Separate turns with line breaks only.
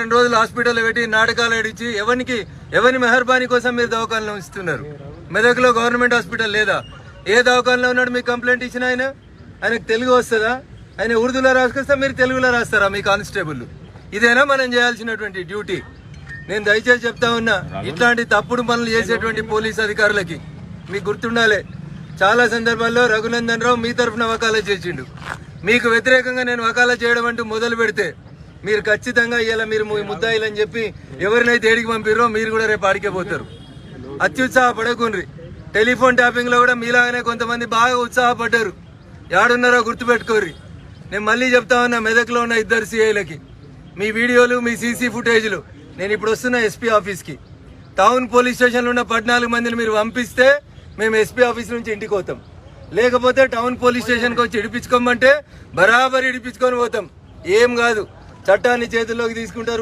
వారం రోజులు హాస్పిటల్ పెట్టి నాటకాలు ఏడిచి ఎవరి మెహర్బానీ కోసం మీరు దవాఖానలో ఉంచుతున్నారు? మెదక్లో గవర్నమెంట్ హాస్పిటల్ లేదా? ఏ దవాఖానలో ఉన్నాడు మీకు కంప్లైంట్ ఇచ్చిన ఆయనకు తెలుగు వస్తుందా? ఆయన ఉర్దూలో రాసుకొస్తా, మీరు తెలుగులో రాస్తారా మీ కానిస్టేబుల్? ఇదేనా మనం చేయాల్సినటువంటి డ్యూటీ? నేను దయచేసి చెప్తా ఉన్నా, ఇట్లాంటి తప్పుడు పనులు చేసేటువంటి పోలీస్ అధికారులకి మీకు గుర్తుండాలి, చాలా సందర్భాల్లో రఘునందన్ రావు మీ తరఫున వకాలత్ చేసిండు. మీకు వ్యతిరేకంగా నేను వకాలత్ చేయడం అంటూ మొదలు పెడితే మీరు ఖచ్చితంగా ఇలా మీరు ముద్దాయిలని చెప్పి ఎవరినైతే ఏడికి పంపిర్రో మీరు కూడా రేపు ఆడికే పోతారు. అత్యుత్సాహపడకుండ్రి. టెలిఫోన్ ట్యాపింగ్ లో కూడా మీలాగానే కొంతమంది బాగా ఉత్సాహపడ్డారు. యాడున్నారో గుర్తుపెట్టుకోర్రి. నేను మళ్ళీ చెప్తా ఉన్నా, మెదక్లో ఉన్న 2 సిఐలకి మీ వీడియోలు, మీ సీసీ ఫుటేజ్లు నేను ఇప్పుడు వస్తున్న ఎస్పీ ఆఫీస్కి, టౌన్ పోలీస్ స్టేషన్లో ఉన్న 14 మందిని మీరు పంపిస్తే మేము ఎస్పీ ఆఫీస్ నుంచి ఇంటికి పోతాం. లేకపోతే టౌన్ పోలీస్ స్టేషన్కి వచ్చి ఇడిపించుకోమంటే బరాబర్ ఇడిపించుకొని పోతాం. ఏం కాదు, చట్టాన్ని చేతుల్లోకి తీసుకుంటారు.